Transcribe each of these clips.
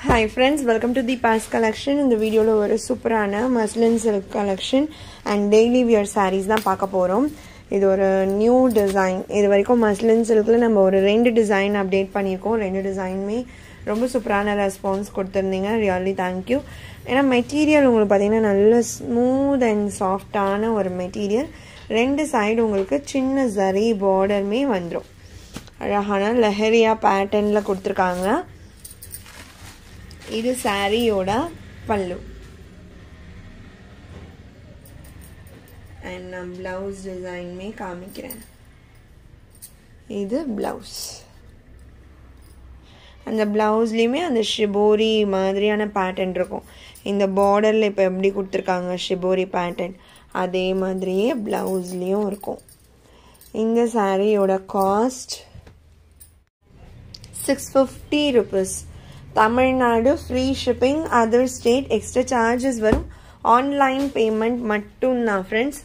Hi friends, welcome to the past collection. In the video lo oru superana muslin silk collection and daily wear sarees da paaka porom. Idu oru new design. Idu varaikum muslin silk la nama oru rendu design update pannirkom. Rendu design me romba superana response kodthirundinga. Really thank you. Ena material ungalku pathina nalla smooth and soft ana oru material. Rendu side ungalku chinna zari border me vandrum. Alagana leheriya pattern la kodthirukanga. This saree yoda pallu and blouse design me kaamikren. This blouse and the blouse lime and the shibori madriyana pattern irukum. In the border la ipo eppadi kuduthirukanga shibori pattern adhe madriye blouse liyum irukum. Inga saree yoda cost 650 rupees. Tamil Nadu free shipping, other state extra charges varum. Online payment mattum na friends.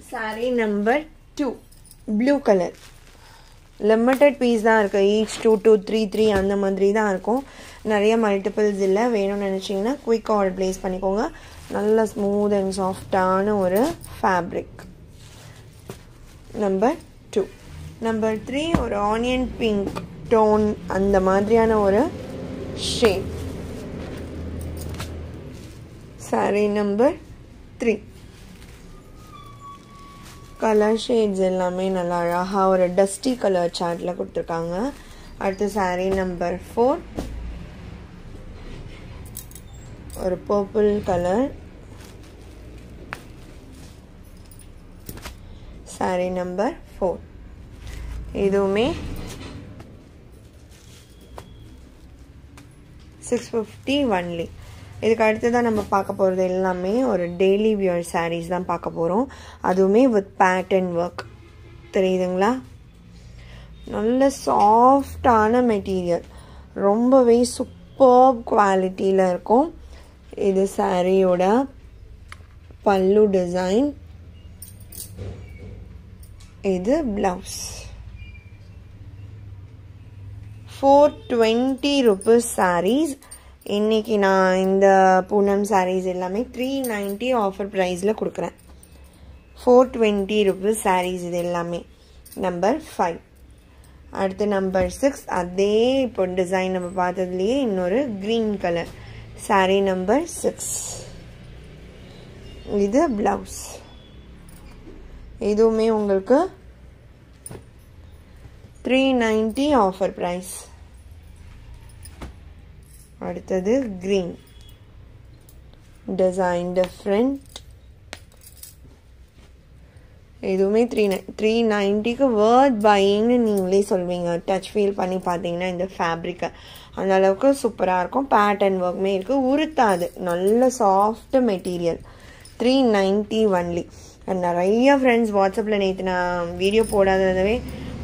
Saree number 2 blue color. Limited piece da irukku, each 2 2 3 3 அந்த மாதிரி தான் இருக்கும். நிறைய multiples இல்ல. வேணும்னு நினைச்சீங்கன்னா quick order place பண்ணிக்கோங்க. நல்ல ஸ்மூத் அண்ட் சாஃப்டான ஒரு ஃபேப்ரிக். நம்பர் 2. நம்பர் 3 ஒரு ஆனியன் பிங்க் டோன் அந்த மாதிரியான ஒரு shade. saree number 3. Colour shades எல்லாமே நல்லா அழகா ஒரு டஸ்டி கலர் சார்ட்ல கொடுத்திருக்காங்க. அடுத்து saree number 4 ஒரு பர்பிள் கலர். saree number 4 இதுவுமே 650 only. இதுக்கு அடுத்ததான் நம்ம பார்க்க போகிறது எல்லாமே ஒரு டெய்லி வியர் சாரீஸ் தான் பார்க்க போகிறோம். அதுவுமே வித் பேட்டர்ன் ஒர்க். தெரியுதுங்களா? நல்ல சாஃப்டான மெட்டீரியல், ரொம்பவே சூப்பர் குவாலிட்டியில் இருக்கும். இது சாரியோட பல்லு டிசைன். இது பிளவுஸ். 420 rupees sarees. இன்னைக்கு நான் இந்த பூனம் sarees எல்லாமே 390 ஆஃபர் பிரைஸ்ல கொடுக்குறேன். 420 rupees sarees இது எல்லாமே. நம்பர் 5. அடுத்து நம்பர் 6 அதே இப்போ டிசைன் நம்ம பார்த்ததுலயே இன்னொரு கிரீன் கலர். saree நம்பர் 6 இது பிளவுஸ். இதுவுமே உங்களுக்கு 390 ஆஃபர் பிரைஸ். அடுத்தது கிரீன் டிசைன் டிஃப்ரெண்ட். இதுவுமே 390க்கு வர்த் பையிங்னு நீங்களே சொல்வீங்க. டச் ஃபீல் பண்ணி பார்த்தீங்கன்னா இந்த ஃபேப்ரிக்கை அந்த அளவுக்கு சூப்பராக இருக்கும். பேட்டர்ன் ஒர்க்குமே இருக்குது, உருத்தாது. நல்ல சாஃப்ட் மெட்டீரியல். 390 ஒன்லி. நிறைய ஃப்ரெண்ட்ஸ் வாட்ஸ்அப்பில் நேற்று நான் வீடியோ போடாததவே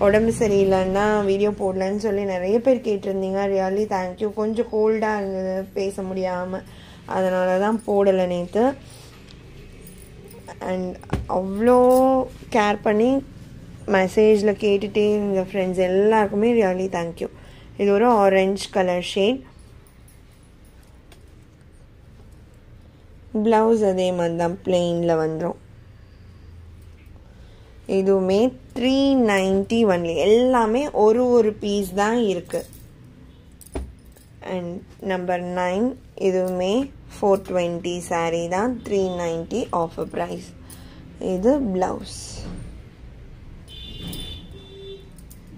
உடம்பு சரியில்லைன்னா வீடியோ போடலன்னு சொல்லி நிறைய பேர் கேட்டிருந்தீங்க. Really thank you. கொஞ்சம் கோல்டாக இருந்தது, பேச முடியாமல், அதனால தான் போடலை நேற்று. அண்ட் அவ்வளோ கேர் பண்ணி மெசேஜில் கேட்டுகிட்டே இருந்த ஃப்ரெண்ட்ஸ் எல்லாருக்குமே ரியலி தேங்க்யூ. இது ஒரு ஆரஞ்ச் கலர் ஷேட். ப்ளவுஸ் அதே மாதிரி தான் பிளெயினில் வந்துடும். இதுவுமே 390 ஒன்லி. எல்லாமே ஒரு பீஸ் தான் இருக்கு. அண்ட் நம்பர் 9 இதுவுமே 420 saree தான், 390 ஆஃபர் பிரைஸ். இது பிளவுஸ்.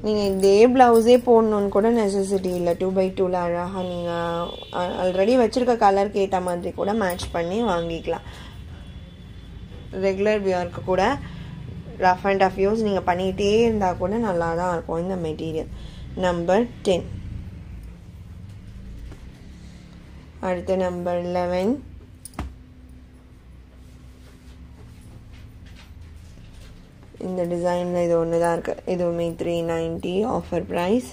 நீங்கள் இதே பிளவுஸே போடணுன்னு கூட நெசசிட்டி இல்லை. 2x2 அழகாக நீங்கள் ஆல்ரெடி வச்சுருக்க கலருக்கு ஏற்ற மாதிரி கூட மேட்ச் பண்ணி வாங்கிக்கலாம். ரெகுலர் வியருக்கு கூட ரஃப் அண்ட் டஃப் யூஸ் நீங்கள் பண்ணிகிட்டே இருந்தால் கூட நல்லா தான் இருக்கும் இந்த மெட்டீரியல். நம்பர் 10. அடுத்து நம்பர் 11 இந்த டிசைனில் இது ஒன்று தான் இருக்குது. இதுவுமே 390 ஆஃபர் ப்ரைஸ்.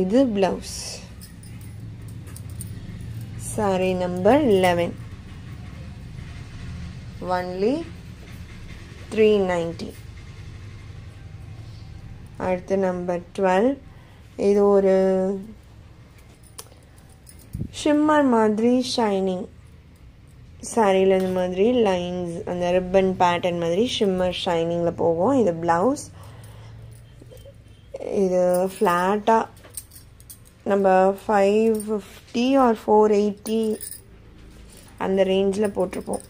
இது பிளவுஸ். saree number 11 only 390. அடுத்து நம்பர் 12. இது ஒரு ஷிம்மர் மாதிரி ஷைனிங் சாரியில் இந்த மாதிரி லைன்ஸ் அந்த ரிப்பன் பேட்டர்ன் மாதிரி ஷிம்மர் ஷைனிங்கில் போகும். இது ப்ளவுஸ். இது ஃப்ளாட்டாக நம்ம 550 or 480 அந்த ரேஞ்சில் போட்டிருப்போம்.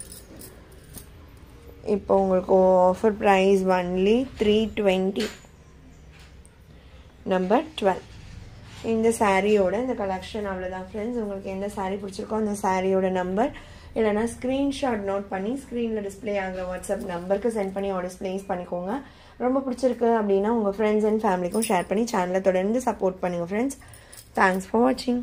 இப்போ உங்களுக்கு ஆஃபர் ப்ரைஸ் ஒன்லி 320. நம்பர் 12. இந்த சாரியோட இந்த கலெக்ஷன் அவ்வளோதான் ஃப்ரெண்ட்ஸ். உங்களுக்கு எந்த சாரீ பிடிச்சிருக்கோ அந்த சாரியோட நம்பர் இல்லைனா ஸ்க்ரீன்ஷாட் நோட் பண்ணி ஸ்க்ரீனில் டிஸ்பிளே ஆகிற வாட்ஸ்அப் நம்பருக்கு சென்ட் பண்ணி ஆர்டர்ஸ் ப்ளேஸ் பண்ணிக்கோங்க. ரொம்ப பிடிச்சிருக்கு அப்படின்னா உங்கள் ஃப்ரெண்ட்ஸ் அண்ட் ஃபேமிலிக்கும் ஷேர் பண்ணி சேனலை தொடர்ந்து சப்போர்ட் பண்ணுங்கள் ஃப்ரெண்ட்ஸ். தேங்க்ஸ் ஃபார் வாட்சிங்.